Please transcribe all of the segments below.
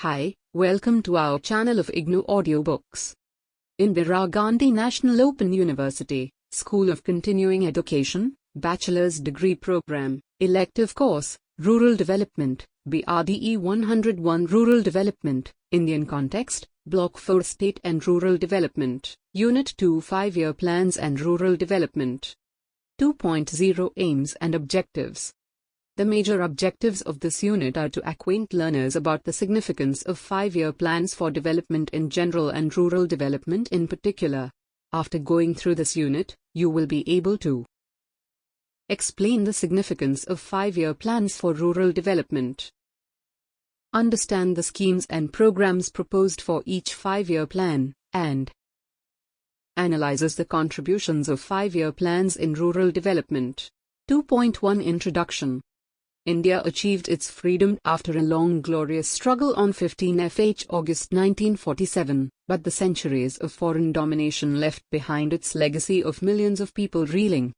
Hi, welcome to our channel of IGNOU Audiobooks. Indira Gandhi National Open University, School of Continuing Education, Bachelor's Degree Program, Elective Course, Rural Development, BRDE 101 Rural Development, Indian Context, Block 4 State and Rural Development, Unit 2 5-Year Plans and Rural Development. 2.0 Aims and Objectives. The major objectives of this unit are to acquaint learners about the significance of 5-year plans for development in general and rural development in particular. After going through this unit, you will be able to explain the significance of 5-year plans for rural development, understand the schemes and programs proposed for each 5-year plan, and analyzes the contributions of 5-year plans in rural development. 2.1 Introduction. India achieved its freedom after a long glorious struggle on 15 August 1947, but the centuries of foreign domination left behind its legacy of millions of people reeling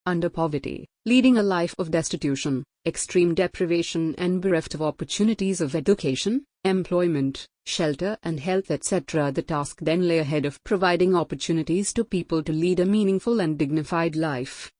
under poverty, leading a life of destitution, extreme deprivation and bereft of opportunities of education, employment, shelter and health etc. The task then lay ahead of providing opportunities to people to lead a meaningful and dignified life.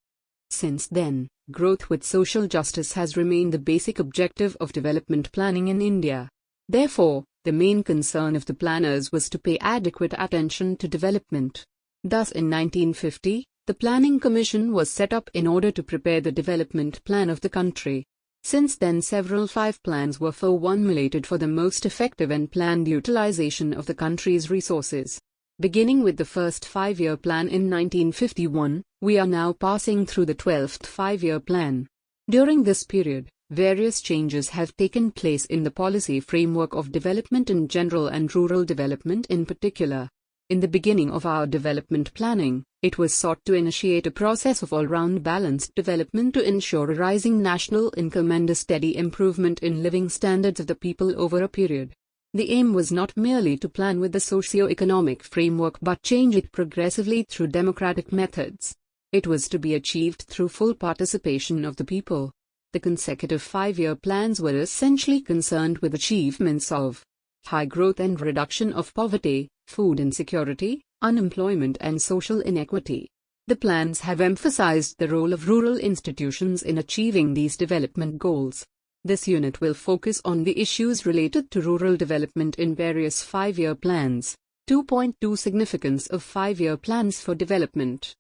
Since then, growth with social justice has remained the basic objective of development planning in India. Therefore, the main concern of the planners was to pay adequate attention to development. Thus in 1950, the Planning Commission was set up in order to prepare the development plan of the country. Since then several 5 plans were formulated for the most effective and planned utilization of the country's resources. Beginning with the first 5-year plan in 1951, we are now passing through the 12th 5-year plan. During this period, various changes have taken place in the policy framework of development in general and rural development in particular. In the beginning of our development planning, it was sought to initiate a process of all-round balanced development to ensure a rising national income and a steady improvement in living standards of the people over a period. The aim was not merely to plan with the socio-economic framework but change it progressively through democratic methods. It was to be achieved through full participation of the people. The consecutive 5-year plans were essentially concerned with achievements of high growth and reduction of poverty, food insecurity, unemployment and social inequity. The plans have emphasized the role of rural institutions in achieving these development goals. This unit will focus on the issues related to rural development in various 5-year plans. 2.2 Significance of 5-year plans for development.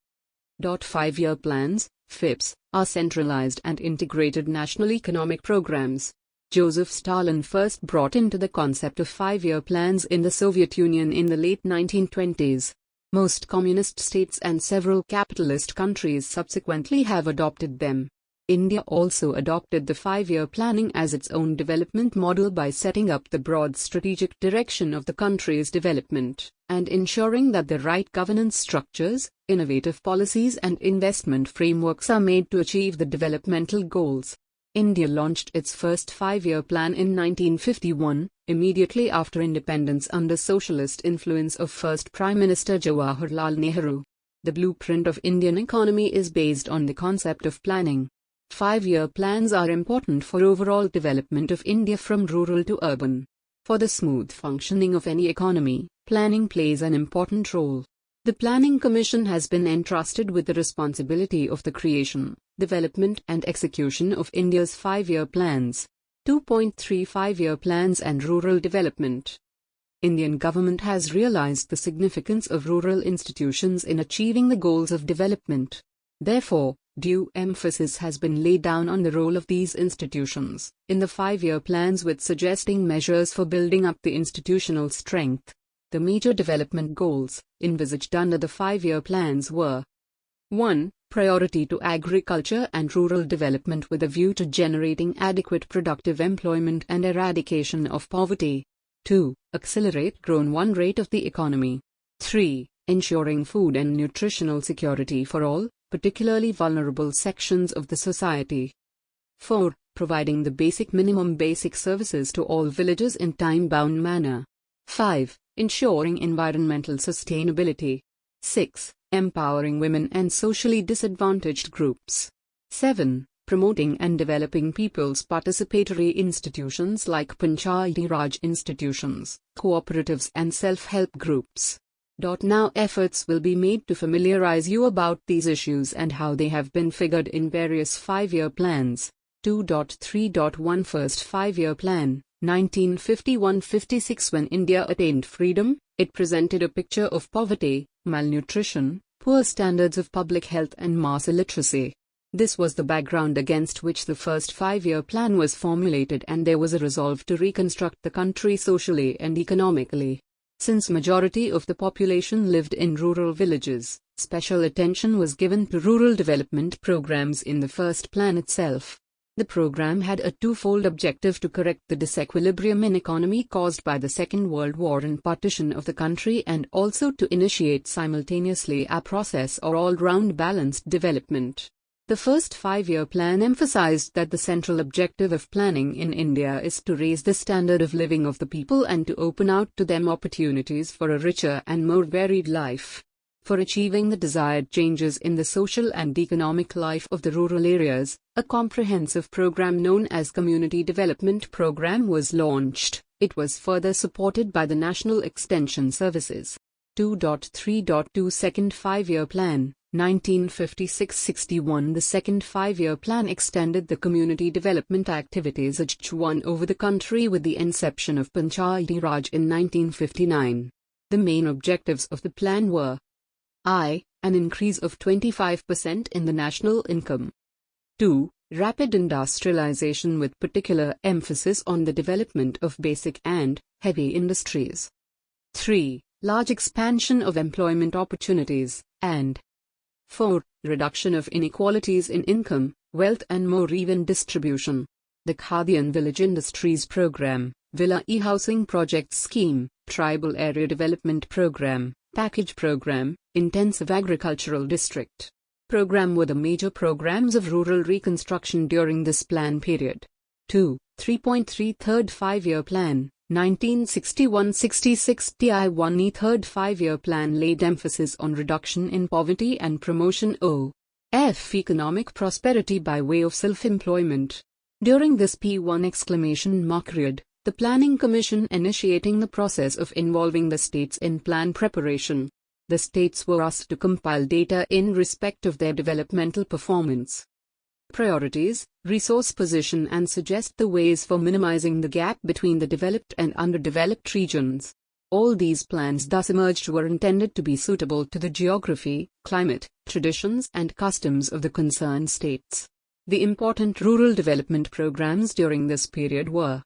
5-year plans, FIPs, are centralized and integrated national economic programs. Joseph Stalin first brought into the concept of 5-year plans in the Soviet Union in the late 1920s. Most communist states and several capitalist countries subsequently have adopted them. India also adopted the 5-year planning as its own development model by setting up the broad strategic direction of the country's development, and ensuring that the right governance structures, innovative policies and investment frameworks are made to achieve the developmental goals. India launched its first 5-year plan in 1951, immediately after independence under socialist influence of first Prime Minister Jawaharlal Nehru. The blueprint of Indian economy is based on the concept of planning. 5-year plans are important for overall development of India from rural to urban. For the smooth functioning of any economy, planning plays an important role. The Planning Commission has been entrusted with the responsibility of the creation, development and execution of India's 5-year plans. 2.3 5-year plans and rural development. Indian government has realized the significance of rural institutions in achieving the goals of development. Therefore, due emphasis has been laid down on the role of these institutions in the 5-year plans with suggesting measures for building up the institutional strength. The major development goals envisaged under the 5-year plans were: 1. Priority to agriculture and rural development with a view to generating adequate productive employment and eradication of poverty. 2. Accelerate growth rate of the economy. 3. Ensuring food and nutritional security for all, particularly vulnerable sections of the society. 4. Providing the minimum basic services to all villages in time-bound manner. 5. Ensuring environmental sustainability. 6. Empowering women and socially disadvantaged groups. 7. promoting and developing people's participatory institutions like Panchayati Raj institutions, cooperatives and self-help groups. Now efforts will be made to familiarize you about these issues and how they have been figured in various 5-year plans. 2.3.1 First 5-year plan, 1951-56. When India attained freedom, it presented a picture of poverty, malnutrition, poor standards of public health and mass illiteracy. This was the background against which the first 5-year plan was formulated, and there was a resolve to reconstruct the country socially and economically. Since majority of the population lived in rural villages, special attention was given to rural development programs in the first plan itself. The program had a twofold objective: to correct the disequilibrium in economy caused by the Second World War and partition of the country, and also to initiate simultaneously a process or all-round balanced development. The first 5-year plan emphasized that the central objective of planning in India is to raise the standard of living of the people and to open out to them opportunities for a richer and more varied life. For achieving the desired changes in the social and economic life of the rural areas, a comprehensive program known as Community Development Program was launched. It was further supported by the National Extension Services. 2.3.2 Second 5-year plan, 1956-61. The second 5-year plan extended the community development activities over the country with the inception of Panchayati Raj in 1959. The main objectives of the plan were: I. An increase of 25% in the national income. 2. Rapid industrialization with particular emphasis on the development of basic and heavy industries. 3. Large expansion of employment opportunities, and 4. Reduction of inequalities in income, wealth and more even distribution. The Khadi and Village Industries Program, Villa E-Housing Project Scheme, Tribal Area Development Program, Package Program, Intensive Agricultural District Program were the major programs of rural reconstruction during this plan period. 2. 3.3 Third 5-year plan, 1961-66. TI1E Third 5-year plan laid emphasis on reduction in poverty and promotion of economic prosperity by way of self-employment. During this P1 period, the Planning Commission initiating the process of involving the states in plan preparation. The states were asked to compile data in respect of their developmental performance, priorities, resource position and suggest the ways for minimizing the gap between the developed and underdeveloped regions. All these plans thus emerged were intended to be suitable to the geography, climate, traditions and customs of the concerned states. The important rural development programs during this period were: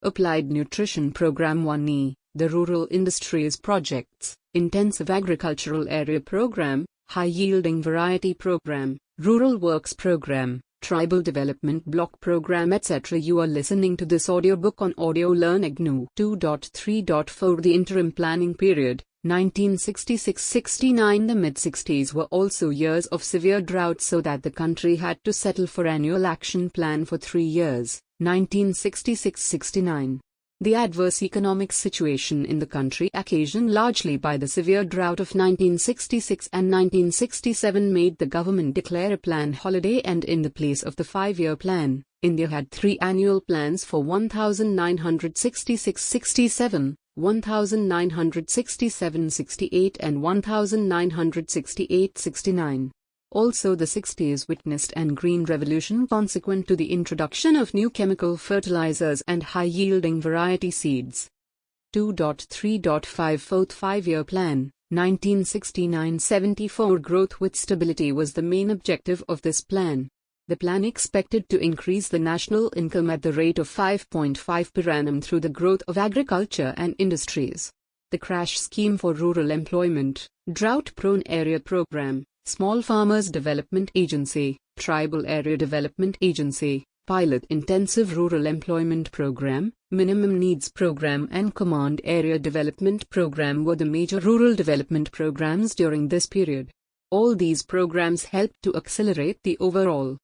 Applied Nutrition Program 1E, the Rural Industries Projects, Intensive Agricultural Area Program, High Yielding Variety Program, Rural Works Program, Tribal Development Block Program, etc. You are listening to this audiobook on Audio Learn IGNOU. 2.3.4 The Interim Planning Period, 1966-69. The mid-60s were also years of severe drought, so that the country had to settle for annual action plan for 3 years, 1966-69. The adverse economic situation in the country, occasioned largely by the severe drought of 1966 and 1967, made the government declare a plan holiday, and in the place of the 5-year plan, India had 3 annual plans for 1966-67, 1967-68 and 1968-69. Also the 60s witnessed an green revolution consequent to the introduction of new chemical fertilizers and high-yielding variety seeds. 2.3.5 Fourth 5-year plan, 1969-74. Growth with stability was the main objective of this plan. The plan expected to increase the national income at the rate of 5.5 per annum through the growth of agriculture and industries. The Crash Scheme for Rural Employment, Drought-Prone Area Program, Small Farmers Development Agency, Tribal Area Development Agency, Pilot Intensive Rural Employment Program, Minimum Needs Program and Command Area Development Program were the major rural development programs during this period. All these programs helped to accelerate the overall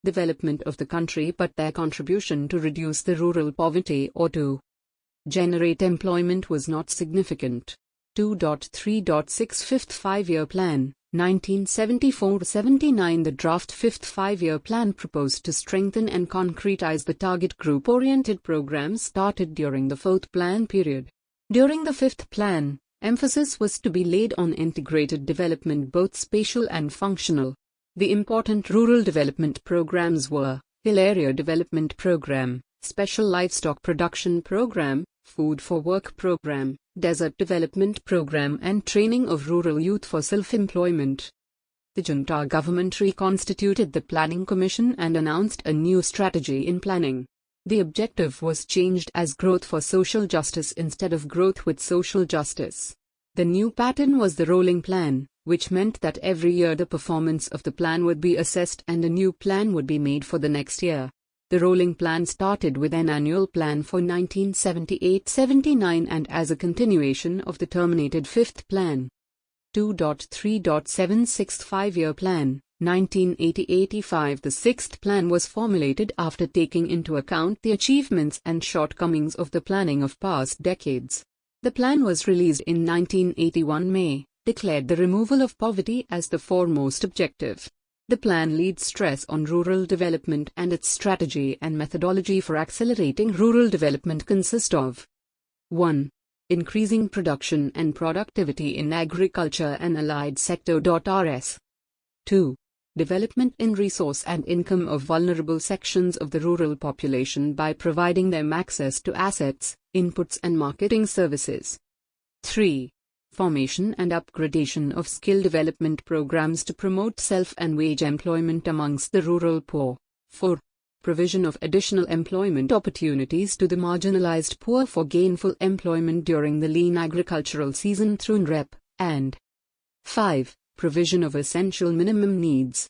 development of the country, but their contribution to reduce the rural poverty or to generate employment was not significant. 2.3.6 Fifth 5-year plan, 1974-79. The draft fifth five-year plan proposed to strengthen and concretize the target group-oriented programs started during the fourth plan period. During the fifth plan, emphasis was to be laid on integrated development, both spatial and functional. The important rural development programs were Hill Area Development Program, Special Livestock Production Program, Food for Work Program, Desert Development Program, and Training of Rural Youth for Self-Employment. The junta government reconstituted the Planning Commission and announced a new strategy in planning. The objective was changed as growth for social justice instead of growth with social justice. The new pattern was the rolling plan, which meant that every year the performance of the plan would be assessed and a new plan would be made for the next year. The rolling plan started with an annual plan for 1978-79 and as a continuation of the terminated fifth plan. 2.3.76 Five-year plan, 1980-85. The sixth plan was formulated after taking into account the achievements and shortcomings of the planning of past decades. The plan was released in 1981 May, declared the removal of poverty as the foremost objective. The plan laid stress on rural development and its strategy and methodology for accelerating rural development consist of 1. Increasing production and productivity in agriculture and allied sector. Rs. 2. Development in resource and income of vulnerable sections of the rural population by providing them access to assets, inputs and marketing services. 3. Formation and upgradation of skill development programs to promote self and wage employment amongst the rural poor. 4. Provision of additional employment opportunities to the marginalized poor for gainful employment during the lean agricultural season through NREP, and 5. Provision of essential minimum needs.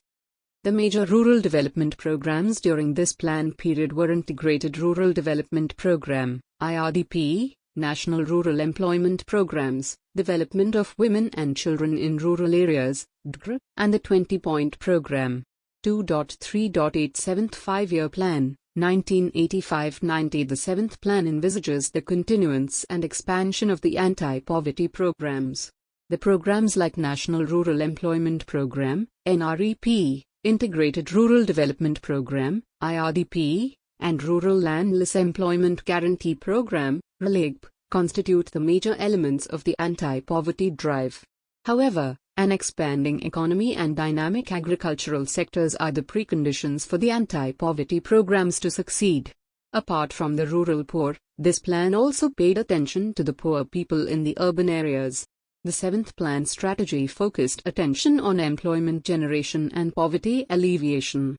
The major rural development programs during this plan period were Integrated Rural Development Program, IRDP, National Rural Employment Programs, Development of Women and Children in Rural Areas, DGR, and the 20-Point Program. 2.3.8 Seventh Five-Year Plan, 1985-90. The seventh plan envisages the continuance and expansion of the anti-poverty programs. The programs like National Rural Employment Program, NREP, Integrated Rural Development Program, IRDP, and Rural Landless Employment Guarantee Program, RLEGP, constitute the major elements of the anti-poverty drive. However, an expanding economy and dynamic agricultural sectors are the preconditions for the anti-poverty programs to succeed. Apart from the rural poor, this plan also paid attention to the poor people in the urban areas. The seventh plan strategy focused attention on employment generation and poverty alleviation.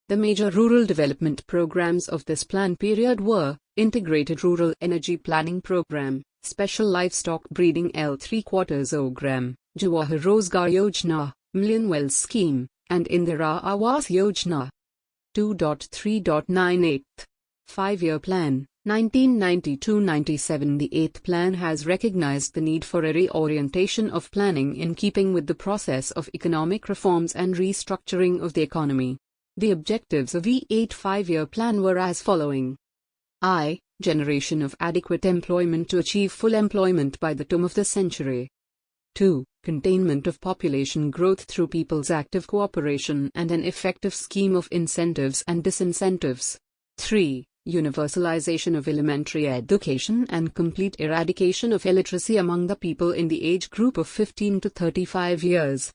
The major rural development programs of this plan period were Integrated Rural Energy Planning Program, Special Livestock Breeding L3/4 Jawahar Rozgar Yojana, Million Wells Scheme, and Indira Awas Yojana. 2.3.98 Five-Year Plan, 1992-97. The eighth plan has recognized the need for a reorientation of planning in keeping with the process of economic reforms and restructuring of the economy. The objectives of the eighth five-year plan were as following. I. Generation of adequate employment to achieve full employment by the turn of the century. 2. Containment of population growth through people's active cooperation and an effective scheme of incentives and disincentives. 3. Universalization of elementary education and complete eradication of illiteracy among the people in the age group of 15 to 35 years.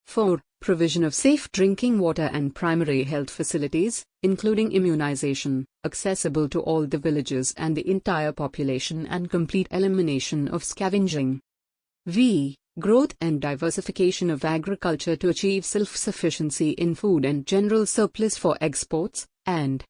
4. Provision of safe drinking water and primary health facilities, including immunization, accessible to all the villages and the entire population, and complete elimination of scavenging. V. Growth and diversification of agriculture to achieve self-sufficiency in food and general surplus for exports, and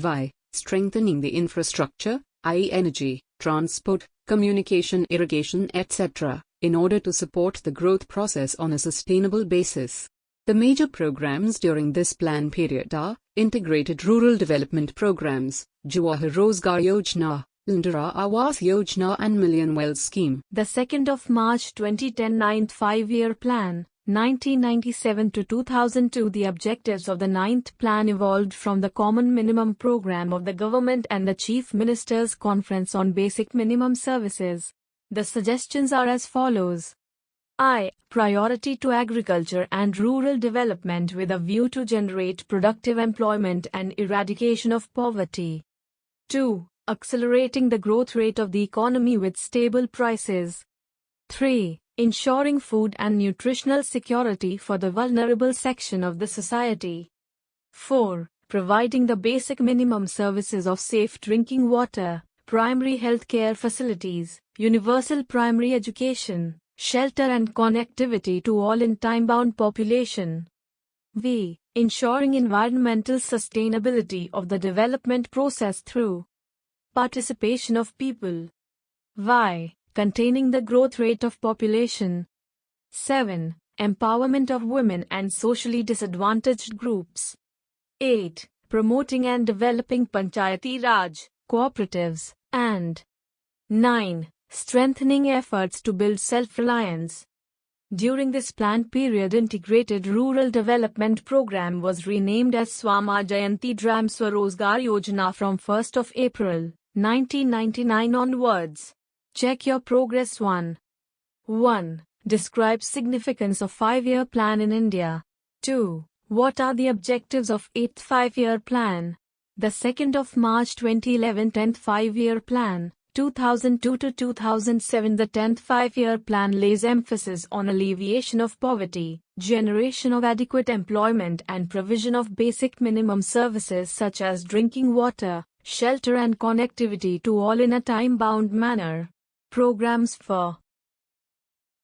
Y. Strengthening the infrastructure, i.e. energy, transport, communication, irrigation, etc., in order to support the growth process on a sustainable basis. The major programs during this plan period are Integrated Rural Development Programs, Jawahar Rozgar Yojana, Indira Awas Yojana and Million Wells Scheme. The 2nd of March 2010 Ninth Five-Year Plan, 1997 to 2002. The objectives of the ninth plan evolved from the Common Minimum Program of the Government and the Chief Minister's Conference on Basic Minimum Services. The suggestions are as follows. I. Priority to agriculture and rural development with a view to generate productive employment and eradication of poverty. 2. Accelerating the growth rate of the economy with stable prices. 3. Ensuring food and nutritional security for the vulnerable section of the society. 4. Providing the basic minimum services of safe drinking water, primary health care facilities, universal primary education, shelter and connectivity to all in time-bound population. V. Ensuring environmental sustainability of the development process through participation of people. Y. Containing the growth rate of population. 7. Empowerment of women and socially disadvantaged groups. 8. Promoting and developing Panchayati Raj, cooperatives, and 9. Strengthening efforts to build self-reliance. During this planned period, Integrated Rural Development Program was renamed as Swama Jayanti Dram Swarozgar Yojana from 1st of April, 1999 onwards. Check your progress. 1. Describe significance of 5-year plan in India. 2. What are the objectives of 8th 5-year plan? The 2nd of March 2011 10th 5-year plan, 2002 to 2007. The 10th 5-year plan lays emphasis on alleviation of poverty, generation of adequate employment and provision of basic minimum services such as drinking water, shelter and connectivity to all in a time-bound manner. Programs for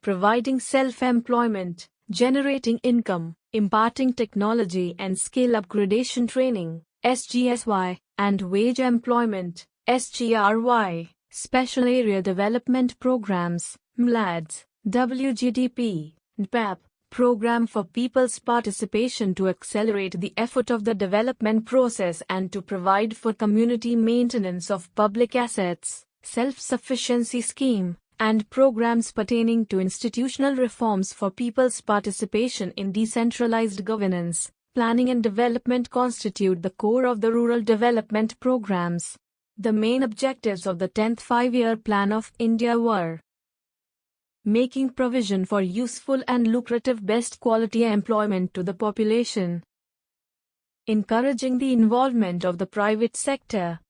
providing self-employment, generating income, imparting technology and skill upgradation training, SGSY, and wage employment, SGRY, special area development programs, MLADs, WGDP, PEP, program for people's participation to accelerate the effort of the development process and to provide for community maintenance of public assets, self-sufficiency scheme, and programs pertaining to institutional reforms for people's participation in decentralized governance, planning and development constitute the core of the rural development programs. The main objectives of the 10th 5-year plan of India were making provision for useful and lucrative best quality employment to the population, encouraging the involvement of the private sector,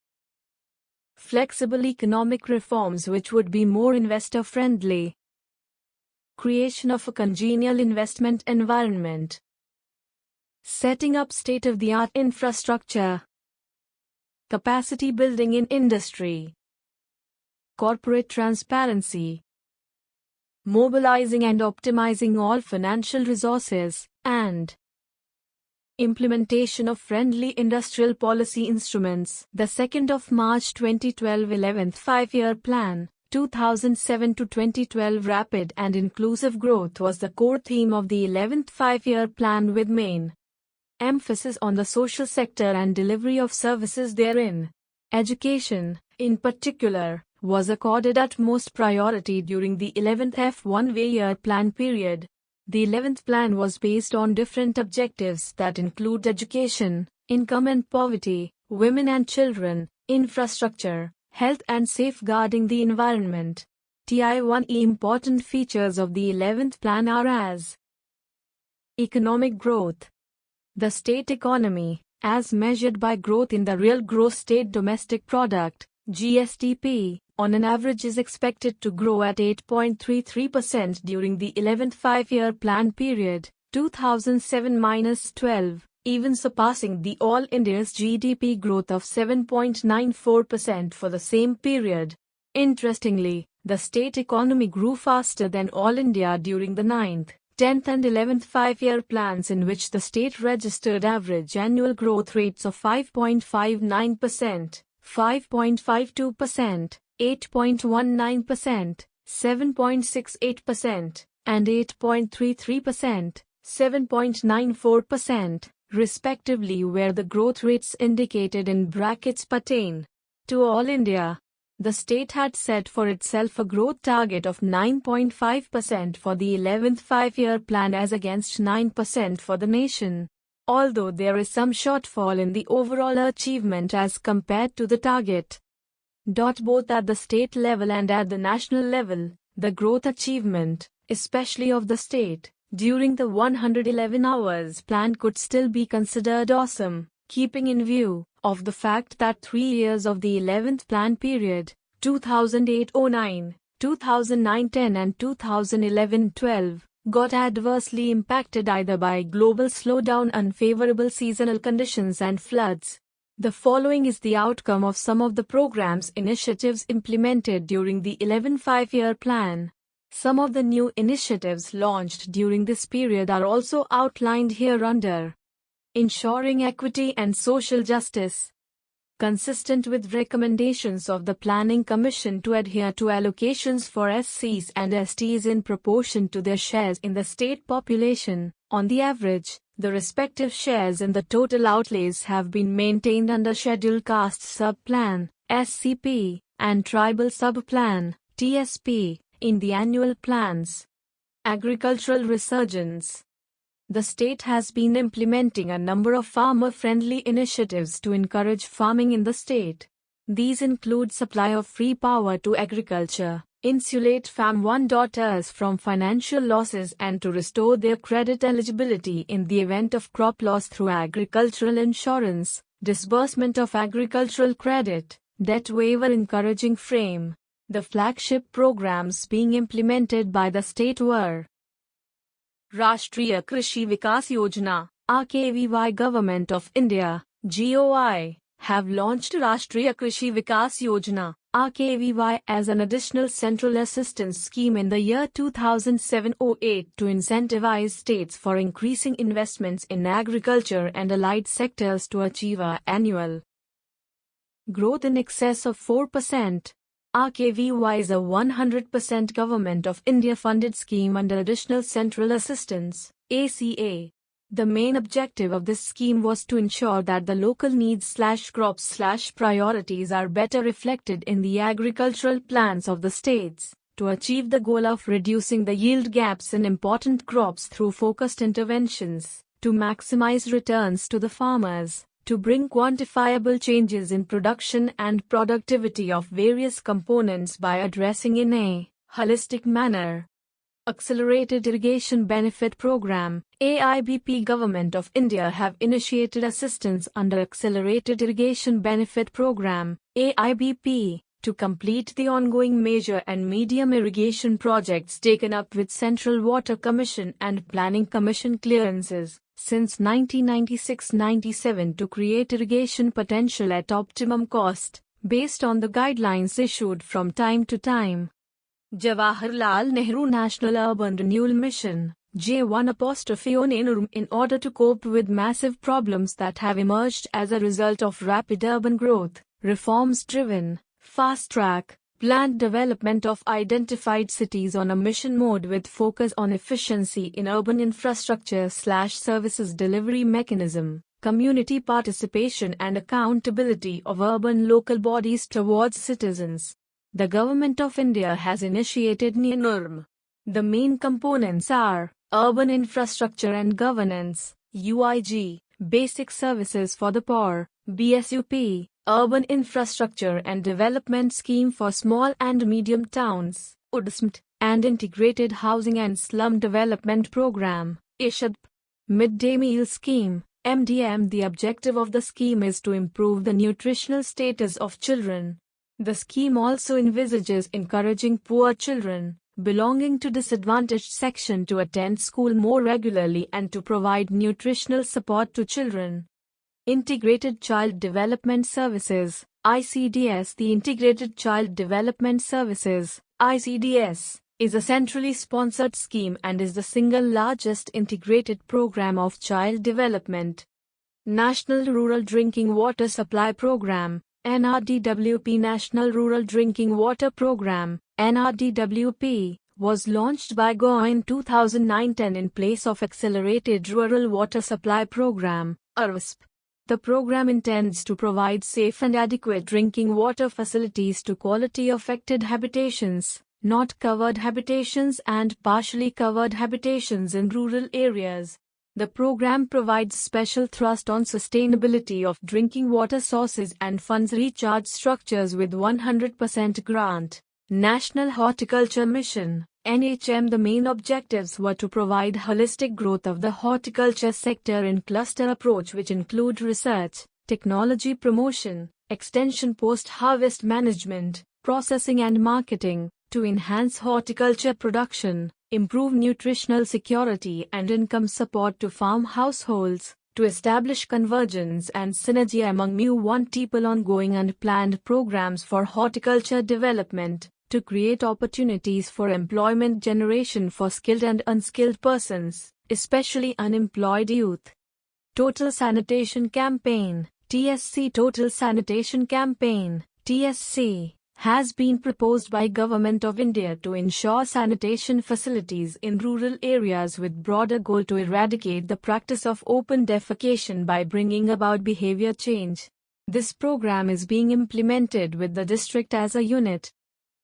flexible economic reforms which would be more investor-friendly, creation of a congenial investment environment, setting up state-of-the-art infrastructure, capacity building in industry, corporate transparency, mobilizing and optimizing all financial resources, and implementation of friendly industrial policy instruments. The 2nd of March 2012 11th 5-year plan, 2007 to 2012 rapid and inclusive growth was the core theme of the 11th 5-year plan with main emphasis on the social sector and delivery of services therein. Education, in particular, was accorded utmost priority during the 11th F1-year plan period. The 11th plan was based on different objectives that include education, income and poverty, women and children, infrastructure, health and safeguarding the environment. TI1E important features of the 11th plan are as economic growth. The state economy, as measured by growth in the real gross state domestic product, GSDP, on an average is expected to grow at 8.33% during the 11th 5-year plan period, 2007-12, even surpassing the All India's GDP growth of 7.94% for the same period. Interestingly, the state economy grew faster than All India during the 9th, 10th and 11th 5-year plans, in which the state registered average annual growth rates of 5.59%, 5.52%, 8.19%, 7.68%, and 8.33%, 7.94%, respectively, where the growth rates indicated in brackets pertain to All India. The state had set for itself a growth target of 9.5% for the 11th 5-year plan as against 9% for the nation. Although there is some shortfall in the overall achievement as compared to the target. Both at the state level and at the national level, the growth achievement especially of the state, during the 111 hours plan could still be considered awesome, keeping in view of the fact that 3 years of the 11th plan period, 2008-09, 2009-10 and 2011-12, got adversely impacted either by global slowdown, unfavorable seasonal conditions and floods. The following is the outcome of some of the program's initiatives implemented during the 11 5-year plan. Some of the new initiatives launched during this period are also outlined hereunder. Ensuring equity and social justice. Consistent with recommendations of the Planning Commission to adhere to allocations for SCs and STs in proportion to their shares in the state population, on the average, the respective shares in the total outlays have been maintained under Scheduled Caste Sub-Plan, SCP, and Tribal Sub-Plan, TSP, in the annual plans. Agricultural resurgence. The state has been implementing a number of farmer-friendly initiatives to encourage farming in the state. These include supply of free power to agriculture, insulate farm-owners from financial losses and to restore their credit eligibility in the event of crop loss through agricultural insurance, disbursement of agricultural credit, debt waiver encouraging frame. The flagship programs being implemented by the state were Rashtriya Krishi Vikas Yojana, RKVY Government of India, GOI, have launched Rashtriya Krishi Vikas Yojana, RKVY as an additional central assistance scheme in the year 2007-08 to incentivize states for increasing investments in agriculture and allied sectors to achieve an annual growth in excess of 4%. RKVY is a 100% Government of India funded scheme under Additional Central Assistance, ACA. The main objective of this scheme was to ensure that the local needs/crops/priorities are better reflected in the agricultural plans of the states, to achieve the goal of reducing the yield gaps in important crops through focused interventions, to maximize returns to the farmers, to bring quantifiable changes in production and productivity of various components by addressing in a holistic manner. Accelerated Irrigation Benefit Program, AIBP Government of India have initiated assistance under Accelerated Irrigation Benefit Program, AIBP, to complete the ongoing major and medium irrigation projects taken up with Central Water Commission and Planning Commission clearances since 1996-97 to create irrigation potential at optimum cost, based on the guidelines issued from time to time. Jawaharlal Nehru National Urban Renewal Mission, J1'ON in order to cope with massive problems that have emerged as a result of rapid urban growth, reforms-driven, fast-track, planned development of identified cities on a mission mode with focus on efficiency in urban infrastructure/services delivery mechanism, community participation and accountability of urban local bodies towards citizens. The Government of India has initiated NIRM. The main components are Urban Infrastructure and Governance, UIG, Basic Services for the Poor, BSUP, Urban Infrastructure and Development Scheme for Small and Medium Towns, UDSMT, and Integrated Housing and Slum Development Program, ISHADP. Midday Meal Scheme, MDM. The objective of the scheme is to improve the nutritional status of children. The scheme also envisages encouraging poor children belonging to disadvantaged section to attend school more regularly and to provide nutritional support to children. Integrated Child Development Services, ICDS. The Integrated Child Development Services, ICDS, is a centrally sponsored scheme and is the single largest integrated program of child development. National Rural Drinking Water Supply Program, NRDWP. National Rural Drinking Water Program, NRDWP, was launched by GOI in 2009-10 in place of Accelerated Rural Water Supply Program, ARWSP. The program intends to provide safe and adequate drinking water facilities to quality affected habitations, not covered habitations and partially covered habitations in rural areas. The program provides special thrust on sustainability of drinking water sources and funds recharge structures with 100% grant. National Horticulture Mission, NHM. The main objectives were to provide holistic growth of the horticulture sector in cluster approach, which include research, technology promotion, extension, post-harvest management, processing and marketing, to enhance horticulture production, improve nutritional security and income support to farm households, to establish convergence and synergy among multiple ongoing and planned programs for horticulture development, to create opportunities for employment generation for skilled and unskilled persons, especially unemployed youth. Total Sanitation Campaign, TSC. Total Sanitation Campaign, TSC, has been proposed by Government of India to ensure sanitation facilities in rural areas with broader goal to eradicate the practice of open defecation by bringing about behavior change. This program is being implemented with the district as a unit.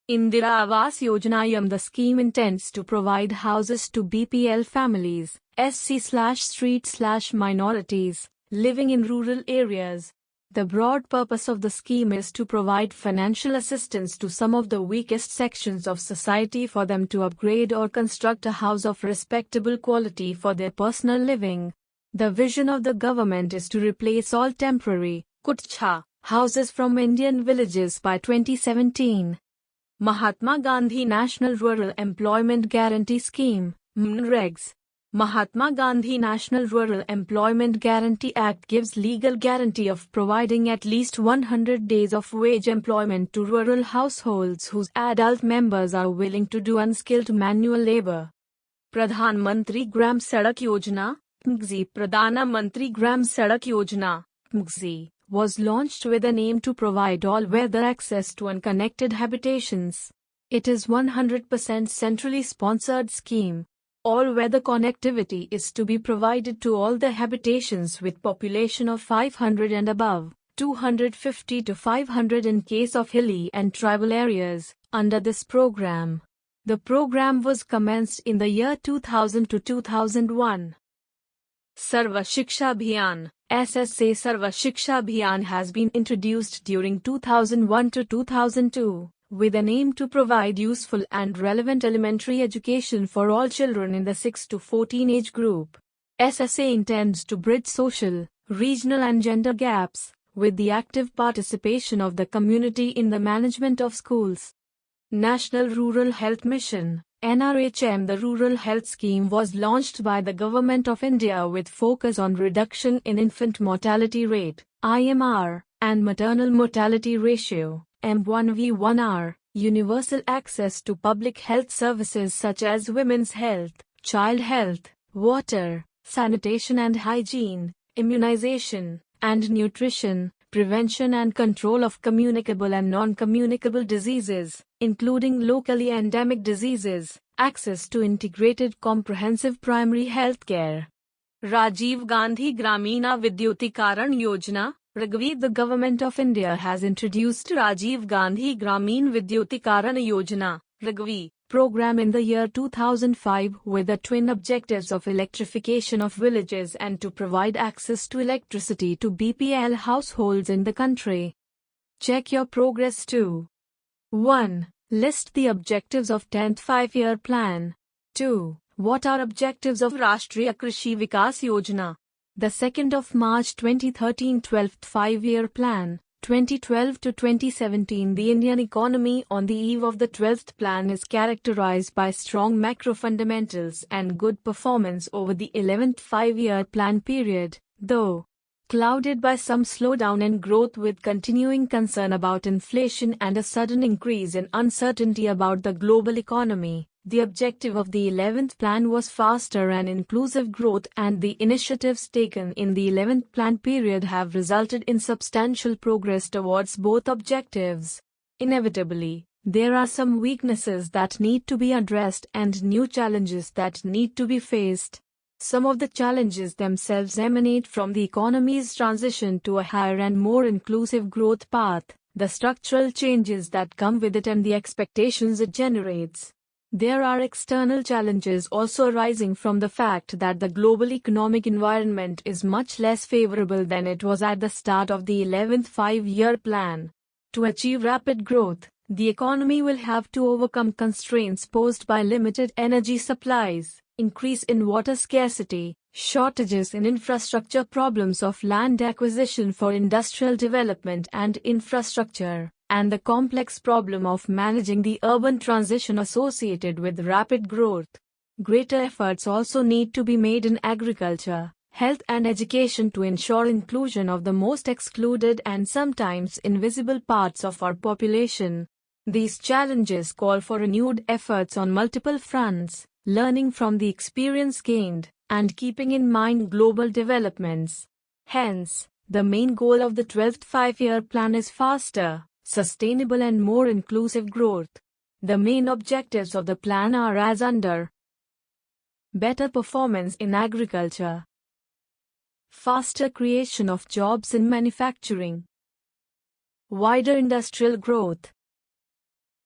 Indira Awas Yojana. The scheme intends to provide houses to BPL families, SC/street/minorities, living in rural areas. The broad purpose of the scheme is to provide financial assistance to some of the weakest sections of society for them to upgrade or construct a house of respectable quality for their personal living. The vision of the government is to replace all temporary, kutcha, houses from Indian villages by 2017. Mahatma Gandhi National Rural Employment Guarantee Scheme, MNREGS. Mahatma Gandhi National Rural Employment Guarantee Act gives legal guarantee of providing at least 100 days of wage employment to rural households whose adult members are willing to do unskilled manual labor. Pradhan Mantri Gram Sadak Yojana, PMGZ. Pradhan Mantri Gram Sadak Yojana, PMGZ, was launched with an aim to provide all-weather access to unconnected habitations. It is 100% centrally sponsored scheme. All-weather connectivity is to be provided to all the habitations with population of 500 and above, 250 to 500 in case of hilly and tribal areas, under this program. The program was commenced in the year 2000 to 2001. Sarva Shiksha Abhiyan, SSA. Sarva Shiksha Abhiyan has been introduced during 2001 to 2002. With an aim to provide useful and relevant elementary education for all children in the 6 to 14 age group. SSA intends to bridge social, regional and gender gaps, with the active participation of the community in the management of schools. National Rural Health Mission, NRHM. The Rural Health Scheme was launched by the Government of India with focus on reduction in infant mortality rate, IMR, and maternal mortality ratio, M1v1R, universal access to public health services such as women's health, child health, water, sanitation and hygiene, immunization, and nutrition, prevention and control of communicable and non-communicable diseases, including locally endemic diseases, access to integrated comprehensive primary health care. Rajiv Gandhi Gramina Vidyutikaran Yojana, Raghavi. The Government of India has introduced Rajiv Gandhi Gramin Vidyutikaran Yojana, Raghavi, program in the year 2005 with the twin objectives of electrification of villages and to provide access to electricity to BPL households in the country. Check your progress too. 1. List the objectives of 10th 5-year plan. 2. What are objectives of Rashtriya Krishi Vikas Yojana? The 2nd of March 2013 12th 5-year plan, 2012 to 2017. The Indian economy on the eve of the 12th plan is characterized by strong macro fundamentals and good performance over the 11th 5-year plan period, though clouded by some slowdown in growth with continuing concern about inflation and a sudden increase in uncertainty about the global economy. The objective of the 11th plan was faster and inclusive growth, and the initiatives taken in the 11th plan period have resulted in substantial progress towards both objectives. Inevitably, there are some weaknesses that need to be addressed and new challenges that need to be faced. Some of the challenges themselves emanate from the economy's transition to a higher and more inclusive growth path, the structural changes that come with it and the expectations it generates. There are external challenges also arising from the fact that the global economic environment is much less favorable than it was at the start of the 11th 5-year plan. To achieve rapid growth, The economy will have to overcome constraints posed by limited energy supplies, increase in water scarcity, shortages in infrastructure, problems of land acquisition for industrial development and infrastructure, and the complex problem of managing the urban transition associated with rapid growth. Greater efforts also need to be made in agriculture, health and education to ensure inclusion of the most excluded and sometimes invisible parts of our population. These challenges call for renewed efforts on multiple fronts, learning from the experience gained, and keeping in mind global developments. Hence, the main goal of the 12th Five-Year Plan is faster, sustainable and more inclusive growth. The main objectives of the plan are as under: better performance in agriculture, faster creation of jobs in manufacturing, wider industrial growth,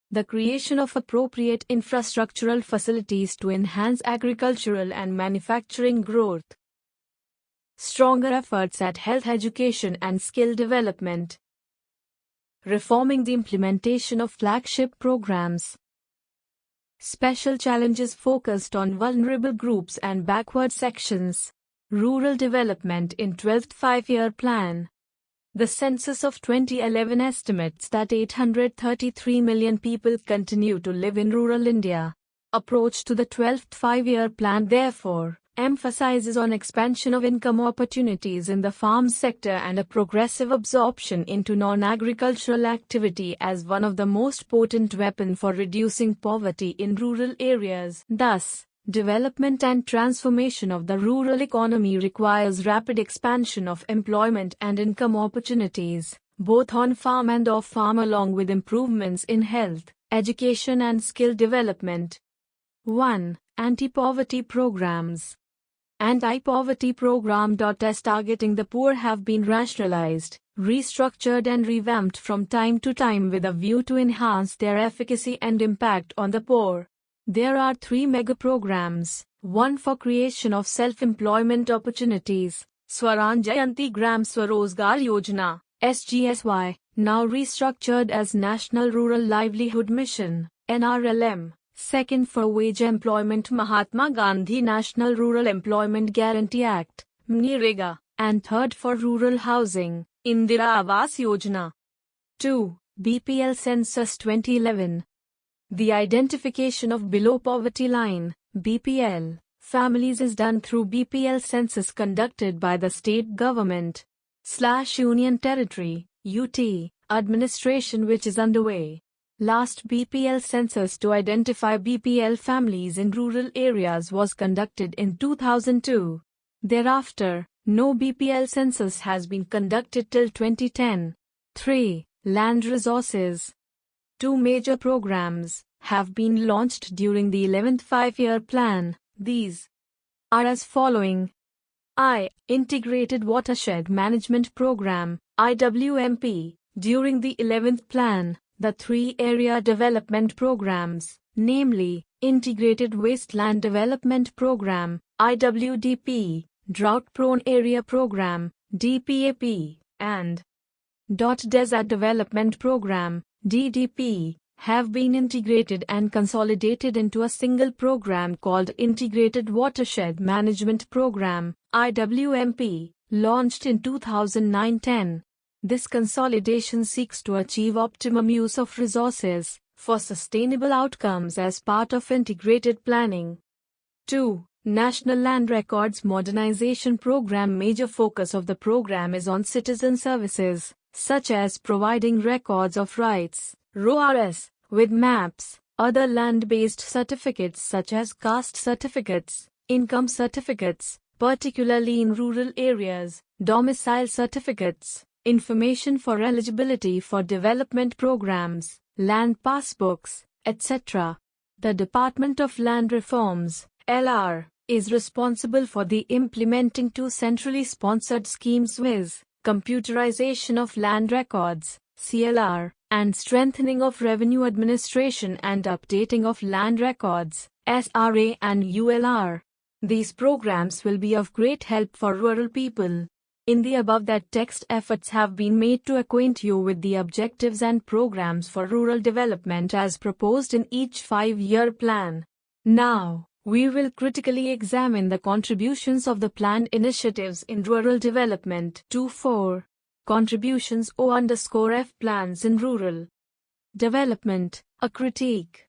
the creation of appropriate infrastructural facilities to enhance agricultural and manufacturing growth, stronger efforts at health education and skill development, reforming the implementation of flagship programs, special challenges focused on vulnerable groups and backward sections, rural development in 12th Five-Year Plan. The census of 2011 estimates that 833 million people continue to live in rural India. Approach to the 12th Five-Year Plan therefore emphasizes on expansion of income opportunities in the farm sector and a progressive absorption into non-agricultural activity as one of the most potent weapons for reducing poverty in rural areas. Thus, development and transformation of the rural economy requires rapid expansion of employment and income opportunities, both on farm and off farm, along with improvements in health, education and skill development. 1. Anti-poverty programs. Anti-poverty program.s targeting the poor have been rationalized, restructured and revamped from time to time with a view to enhance their efficacy and impact on the poor. There are 3 mega programs, one for creation of self-employment opportunities, Swaranjayanti Gram Swarozgar Yojana, SGSY, now restructured as National Rural Livelihood Mission, NRLM, second for wage employment Mahatma Gandhi National Rural Employment Guarantee Act, MNREGA, and third for rural housing, Indira Awas Yojana. 2. BPL Census 2011. The identification of below poverty line, BPL, families is done through BPL census conducted by the state government/union territory, UT, administration which is underway. Last BPL census to identify BPL families in rural areas was conducted in 2002. Thereafter, no BPL census has been conducted till 2010. 3. Land resources. 2 major programs have been launched during the 11th Five-Year Plan. These are as following. I. Integrated Watershed Management Program, IWMP. During the 11th Plan, the 3 area development programs, namely, Integrated Wasteland Development Program, IWDP, Drought Prone Area Program, DPAP, and Desert Development Program, DDP, have been integrated and consolidated into a single program called Integrated Watershed Management Program, IWMP, launched in 2009-10. This consolidation seeks to achieve optimum use of resources for sustainable outcomes as part of integrated planning. 2. National Land Records Modernization Program. Major focus of the program is on citizen services, such as providing records of rights, RORs, with maps, other land-based certificates such as caste certificates, income certificates, particularly in rural areas, domicile certificates, information for eligibility for development programs, land passbooks, etc. The Department of Land Reforms, LR, is responsible for the implementing 2 centrally sponsored schemes viz. Computerization of land records, CLR, and strengthening of revenue administration and updating of land records, SRA and ULR. These programs will be of great help for rural people. In the above that text, efforts have been made to acquaint you with the objectives and programs for rural development as proposed in each 5-year plan. Now, we will critically examine the contributions of the planned initiatives in rural development. 2.4. Contributions O_F plans in rural development, a critique.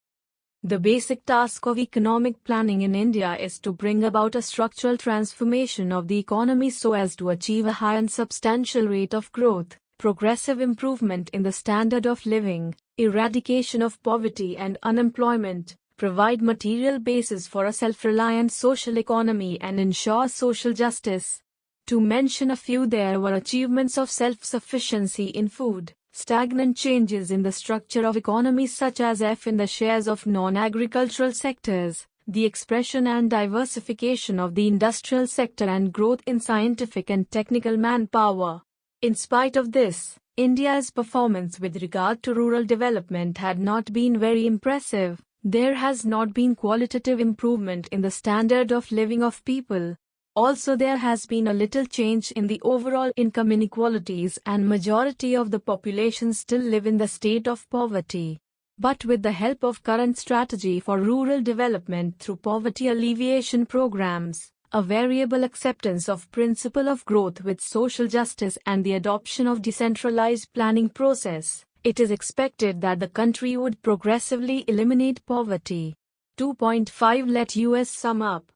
The basic task of economic planning in India is to bring about a structural transformation of the economy so as to achieve a high and substantial rate of growth, progressive improvement in the standard of living, eradication of poverty and unemployment, provide material basis for a self-reliant social economy and ensure social justice. To mention a few, there were achievements of self-sufficiency in food, stagnant changes in the structure of economies such as F in the shares of non-agricultural sectors, the expression and diversification of the industrial sector and growth in scientific and technical manpower. In spite of this, India's performance with regard to rural development had not been very impressive. There has not been qualitative improvement in the standard of living of people. Also, there has been a little change in the overall income inequalities and majority of the population still live in the state of poverty. But with the help of current strategy for rural development through poverty alleviation programs, a variable acceptance of principle of growth with social justice and the adoption of decentralized planning process, it is expected that the country would progressively eliminate poverty. 2.5 Let us sum up.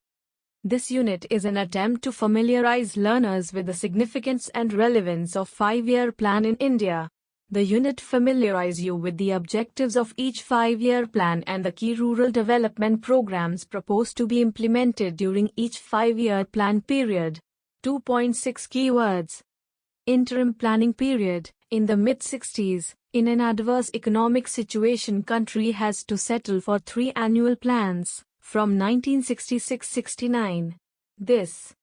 This unit is an attempt to familiarize learners with the significance and relevance of 5-year plan in India. The unit familiarizes you with the objectives of each 5-year plan and the key rural development programs proposed to be implemented during each 5-year plan period. 2.6 Keywords. Interim planning period. In the mid-60s, in an adverse economic situation, country has to settle for 3 annual plans. From 1966-69. This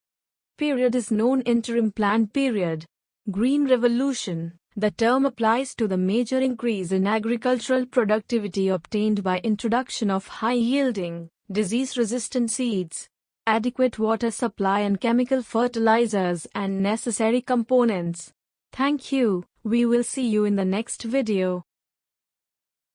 period is known interim plan period. Green Revolution. The term applies to the major increase in agricultural productivity obtained by introduction of high-yielding, disease-resistant seeds, adequate water supply and chemical fertilizers and necessary components. Thank you. We will see you in the next video.